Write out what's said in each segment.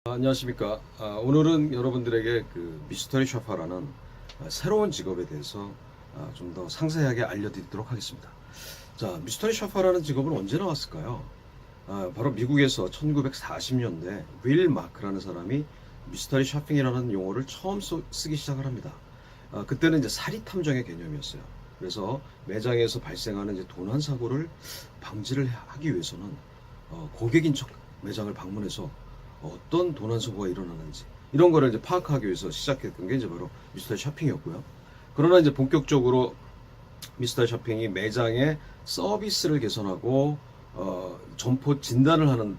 안녕하십니까. 오늘은 여러분들에게 그 미스터리 셔퍼라는 새로운 직업에 대해서 좀 더 상세하게 알려드리도록 하겠습니다. 자, 미스터리 셔퍼라는 직업은 언제 나왔을까요? 바로 미국에서 1940년대 윌 마크라는 사람이 미스터리 쇼핑이라는 용어를 처음 쓰기 시작을 합니다. 그때는 이제 사리 탐정의 개념이었어요. 그래서 매장에서 발생하는 이제 도난 사고를 방지를 하기 위해서는 고객 인척 매장을 방문해서 어떤 도난 사고가 일어나는지 이런 거를 이제 파악하기 위해서 시작했던 게 이제 바로 미스터리 쇼핑이었고요. 그러나 이제 본격적으로 미스터리 쇼핑이 매장의 서비스를 개선하고 점포 진단을 하는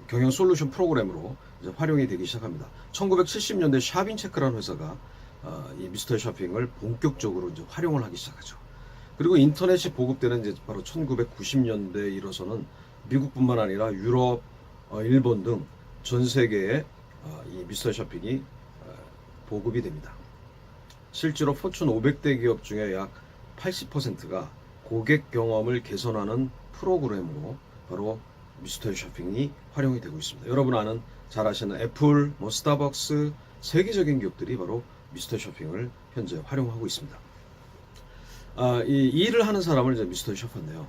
경영 솔루션 프로그램으로 이제 활용이 되기 시작합니다. 1970년대 샵인체크라는 회사가 이 미스터리 쇼핑을 본격적으로 이제 활용을 하기 시작하죠. 그리고 인터넷이 보급되는 이제 바로 1990년대에 이뤄서는 미국뿐만 아니라 유럽, 일본 등 전 세계에 이 미스터리 쇼핑이 보급이 됩니다. 실제로 포춘 500대 기업 중에 약 80%가 고객 경험을 개선하는 프로그램으로 바로 미스터리 쇼핑이 활용이 되고 있습니다. 여러분 잘 아시는 애플, 스타벅스, 세계적인 기업들이 바로 미스터리 쇼핑을 현재 활용하고 있습니다. 이 일을 하는 사람을 이제 미스터리 셔퍼인데요.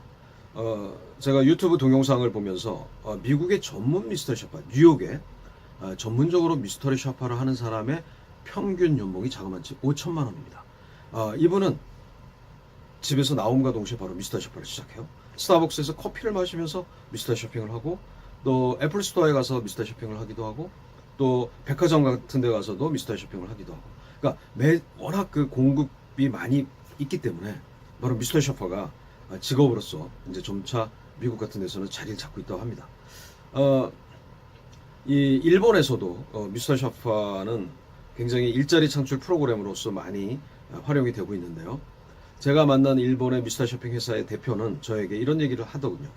제가 유튜브 동영상을 보면서 미국의 전문 미스터리 셔퍼, 뉴욕에 전문적으로 미스터리 셔퍼를 하는 사람의 평균 연봉이 자그마치 5천만 원입니다. 이분은 집에서 나옴과 동시에 바로 미스터리 셔퍼를 시작해요. 스타벅스에서 커피를 마시면서 미스터리 쇼핑을 하고, 또 애플 스토어에 가서 미스터리 쇼핑을 하기도 하고, 또 백화점 같은 데 가서도 미스터리 쇼핑을 하기도 하고. 그러니까 워낙 그 공급이 많이 있기 때문에 바로 미스터리 셔퍼가 직업으로서 이제 점차 미국 같은 데서는 자리를 잡고 있다고 합니다. 이 일본에서도 미스터리 셔퍼는 굉장히 일자리 창출 프로그램으로서 많이 활용이 되고 있는데요. 제가 만난 일본의 미스터리 쇼핑 회사의 대표는 저에게 이런 얘기를 하더군요.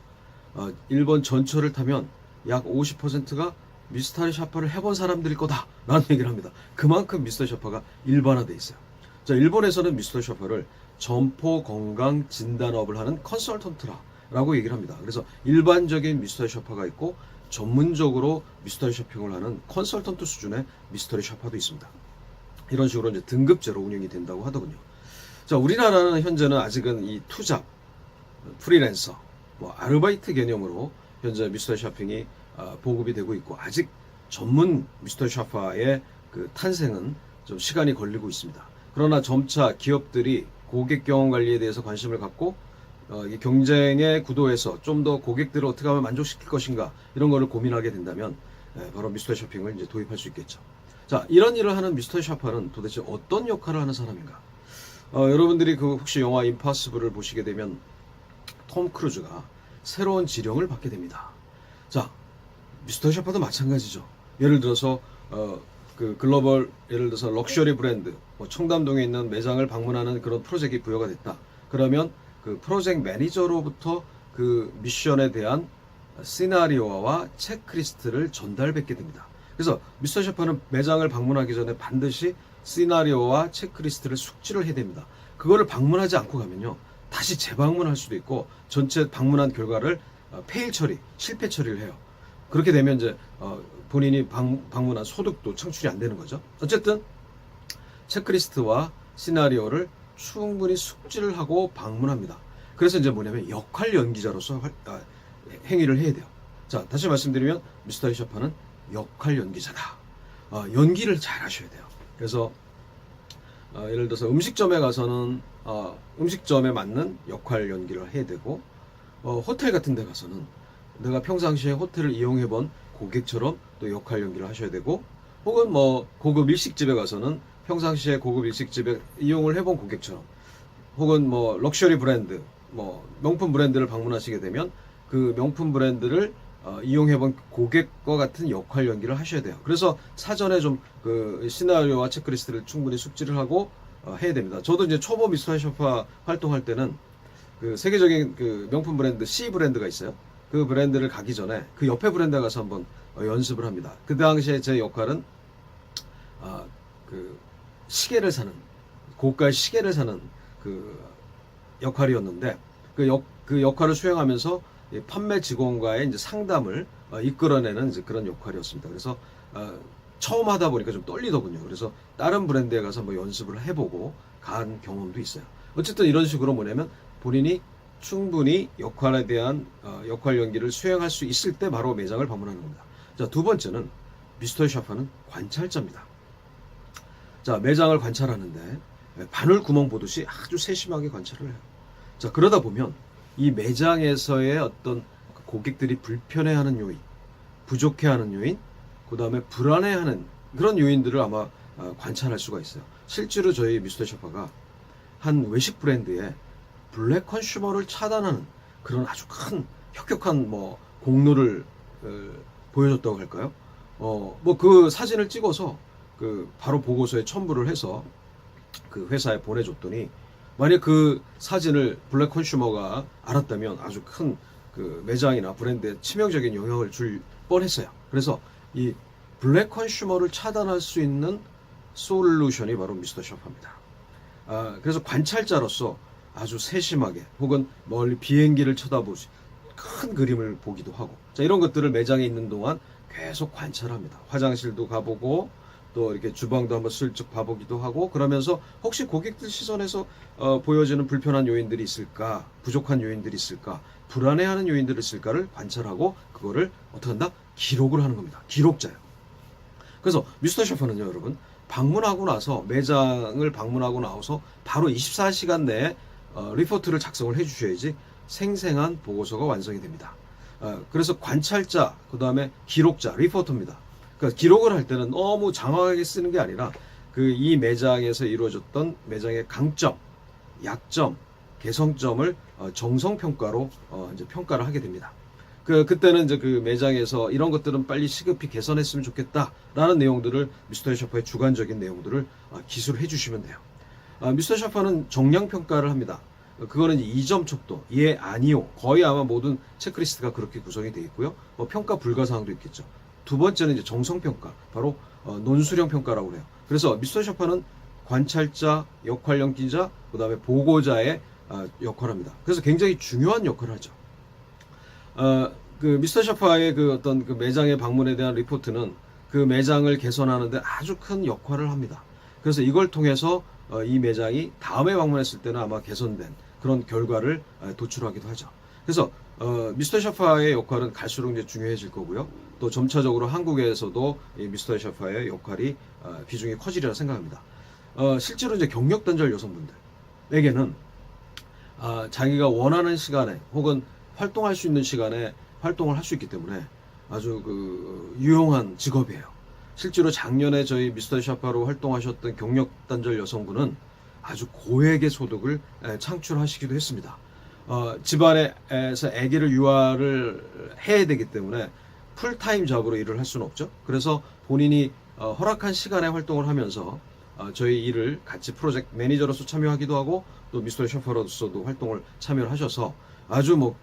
일본 전철을 타면 약 50%가 미스터리 셔퍼를 해본 사람들일 거다라는 얘기를 합니다. 그만큼 미스터리 셔퍼가 일반화돼 있어요. 자, 일본에서는 미스터리 셔퍼를 점포 건강 진단업을 하는 컨설턴트라고 얘기를 합니다. 그래서 일반적인 미스터리 셔퍼가 있고 전문적으로 미스터리 쇼핑을 하는 컨설턴트 수준의 미스터리 셔퍼도 있습니다. 이런 식으로 이제 등급제로 운영이 된다고 하더군요. 자, 우리나라는 현재는 아직은 이 투잡, 프리랜서, 아르바이트 개념으로 현재 미스터리 쇼핑이 보급이 되고 있고, 아직 전문 미스터리 셔퍼의 그 탄생은 좀 시간이 걸리고 있습니다. 그러나 점차 기업들이 고객 경험 관리에 대해서 관심을 갖고 이 경쟁의 구도에서 좀 더 고객들을 어떻게 하면 만족시킬 것인가 이런 거를 고민하게 된다면 바로 미스터리 쇼핑을 이제 도입할 수 있겠죠. 자, 이런 일을 하는 미스터리 셔퍼는 도대체 어떤 역할을 하는 사람인가? 여러분들이 그 혹시 영화 임파서블을 보시게 되면 톰 크루즈가 새로운 지령을 받게 됩니다. 자, 미스터리 셔퍼도 마찬가지죠. 예를 들어서 그 글로벌, 예를 들어서 럭셔리 브랜드, 청담동에 있는 매장을 방문하는 그런 프로젝트가 부여가 됐다. 그러면 그 프로젝트 매니저로부터 그 미션에 대한 시나리오와 체크리스트를 전달받게 됩니다. 그래서 미스터 셔퍼는 매장을 방문하기 전에 반드시 시나리오와 체크리스트를 숙지를 해야 됩니다. 그거를 방문하지 않고 가면요, 다시 재방문할 수도 있고 전체 방문한 결과를 페일 처리, 실패 처리를 해요. 그렇게 되면 이제 본인이 방문한 소득도 창출이 안 되는 거죠. 어쨌든 체크리스트와 시나리오를 충분히 숙지를 하고 방문합니다. 그래서 이제 뭐냐면 역할 연기자로서 행위를 해야 돼요. 자, 다시 말씀드리면 미스터리 셔퍼는 역할 연기자다. 연기를 잘 하셔야 돼요. 그래서 예를 들어서 음식점에 가서는 음식점에 맞는 역할 연기를 해야 되고, 호텔 같은 데 가서는 내가 평상시에 호텔을 이용해 본 고객처럼 또 역할 연기를 하셔야 되고, 혹은 고급 일식집에 가서는 평상시에 고급 일식집에 이용을 해본 고객처럼, 혹은 럭셔리 브랜드, 명품 브랜드를 방문하시게 되면 그 명품 브랜드를 이용해본 고객과 같은 역할 연기를 하셔야 돼요. 그래서 사전에 좀 그 시나리오와 체크리스트를 충분히 숙지를 하고 해야 됩니다. 저도 이제 초보 미스터리 셔퍼 활동할 때는 그 세계적인 그 명품 브랜드 C 브랜드가 있어요. 그 브랜드를 가기 전에 그 옆에 브랜드에 가서 한번 연습을 합니다. 그 당시에 제 역할은 그 시계를 사는, 고가의 시계를 사는 그 역할이었는데, 그 역할을 수행하면서 판매 직원과의 이제 상담을 이끌어내는 이제 그런 역할이었습니다. 그래서 처음 하다 보니까 좀 떨리더군요. 그래서 다른 브랜드에 가서 뭐 연습을 해보고 간 경험도 있어요. 어쨌든 이런 식으로 뭐냐면 본인이 충분히 역할에 대한 역할 연기를 수행할 수 있을 때 바로 매장을 방문하는 겁니다. 자, 두 번째는 미스터 샤파는 관찰자입니다. 자, 매장을 관찰하는데 바늘 구멍 보듯이 아주 세심하게 관찰을 해요. 자, 그러다 보면 이 매장에서의 어떤 고객들이 불편해하는 요인, 부족해하는 요인, 그 다음에 불안해하는 그런 요인들을 아마 관찰할 수가 있어요. 실제로 저희 미스터 샤파가 한 외식 브랜드에 블랙 컨슈머를 차단하는 그런 아주 큰 혁혁한 뭐 공로를 보여줬다고 할까요? 뭐 그 사진을 찍어서 그 바로 보고서에 첨부를 해서 그 회사에 보내줬더니 만약 그 사진을 블랙 컨슈머가 알았다면 아주 큰 그 매장이나 브랜드에 치명적인 영향을 줄 뻔했어요. 그래서 이 블랙 컨슈머를 차단할 수 있는 솔루션이 바로 미스터 샤파입니다. 그래서 관찰자로서 아주 세심하게 혹은 멀리 비행기를 쳐다보시 큰 그림을 보기도 하고 자 이런 것들을 매장에 있는 동안 계속 관찰합니다. 화장실도 가보고 또 이렇게 주방도 한번 슬쩍 봐보기도 하고 그러면서 혹시 고객들 시선에서 보여지는 불편한 요인들이 있을까 부족한 요인들이 있을까 불안해하는 요인들이 있을까를 관찰하고 그거를 어떻게 한다? 기록을 하는 겁니다. 기록자예요. 그래서 미스터 샤파는요 여러분 방문하고 나서 매장을 방문하고 나서 바로 24시간 내에 리포트를 작성을 해주셔야지 생생한 보고서가 완성이 됩니다. 그래서 관찰자, 그 다음에 기록자, 리포터입니다. 그러니까 기록을 할 때는 너무 장황하게 쓰는 게 아니라 그 이 매장에서 이루어졌던 매장의 강점, 약점, 개선점을 정성평가로 이제 평가를 하게 됩니다. 그때는 이제 그 매장에서 이런 것들은 빨리 시급히 개선했으면 좋겠다라는 내용들을 미스터 샤파의 주관적인 내용들을 기술해 주시면 돼요. 미스터 샤파는 정량 평가를 합니다. 그거는 2점 척도, 예, 아니요. 거의 아마 모든 체크리스트가 그렇게 구성이 되어 있고요. 평가 불가 사항도 있겠죠. 두 번째는 이제 정성 평가, 바로 논술형 평가라고 그래요. 그래서 미스터 샤파는 관찰자, 역할 연기자, 그다음에 보고자의 역할을 합니다. 그래서 굉장히 중요한 역할을 하죠. 그 미스터 샤파의 그 어떤 그 매장의 방문에 대한 리포트는 그 매장을 개선하는데 아주 큰 역할을 합니다. 그래서 이걸 통해서 이 매장이 다음에 방문했을 때는 아마 개선된 그런 결과를 도출하기도 하죠. 그래서 미스터 샤파의 역할은 갈수록 이제 중요해질 거고요. 또 점차적으로 한국에서도 이 미스터 샤파의 역할이 비중이 커지리라 생각합니다. 실제로 이제 경력 단절 여성분들에게는 자기가 원하는 시간에 혹은 활동할 수 있는 시간에 활동을 할 수 있기 때문에 아주 그 유용한 직업이에요. 실제로 작년에 저희 미스터 샤파로 활동하셨던 경력 단절 여성분은 아주 고액의 소득을 창출하시기도 했습니다. 집안에서 아기를 유아를 해야 되기 때문에 풀타임 잡으로 일을 할 수는 없죠. 그래서 본인이 허락한 시간에 활동을 하면서 저희 일을 같이 프로젝트 매니저로서 참여하기도 하고 또 미스터 샤파로서도 활동을 참여를 하셔서 아주 뭐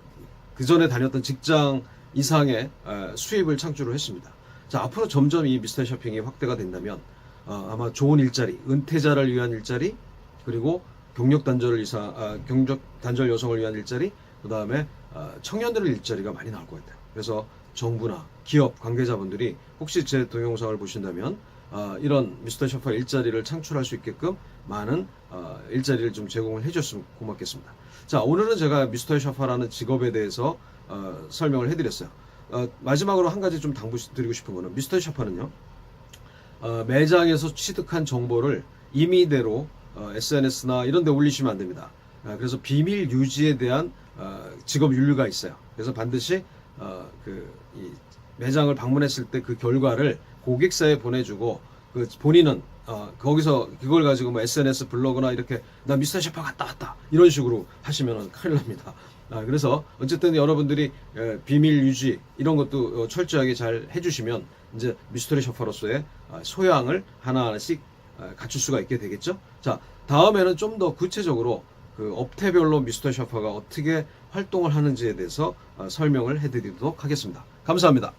그 전에 다녔던 직장 이상의 수입을 창출을 했습니다. 자, 앞으로 점점 이 미스터 샤핑이 확대가 된다면 아마 좋은 일자리, 은퇴자를 위한 일자리, 그리고 경력 단절 여성을 위한 일자리, 그 다음에 청년들의 일자리가 많이 나올 것 같아요. 그래서 정부나 기업 관계자분들이 혹시 제 동영상을 보신다면 이런 미스터 샤파 일자리를 창출할 수 있게끔 많은 일자리를 좀 제공을 해줬으면 고맙겠습니다. 자, 오늘은 제가 미스터 샤파라는 직업에 대해서 설명을 해드렸어요. 마지막으로 한 가지 좀 당부드리고 싶은 거는 미스터 샤파는요 매장에서 취득한 정보를 임의대로 SNS나 이런 데 올리시면 안 됩니다. 그래서 비밀 유지에 대한 직업 윤리가 있어요. 그래서 반드시 이 매장을 방문했을 때 그 결과를 고객사에 보내주고 본인은 거기서 그걸 가지고 뭐 SNS 블로그나 이렇게 나 미스터 샤파 갔다 왔다 이런 식으로 하시면 큰일 납니다. 그래서 어쨌든 여러분들이 비밀 유지 이런 것도 철저하게 잘 해주시면 이제 미스터리 샤파로서의 소양을 하나하나씩 갖출 수가 있게 되겠죠. 자, 다음에는 좀 더 구체적으로 그 업태별로 미스터 샤파가 어떻게 활동을 하는지에 대해서 설명을 해드리도록 하겠습니다. 감사합니다.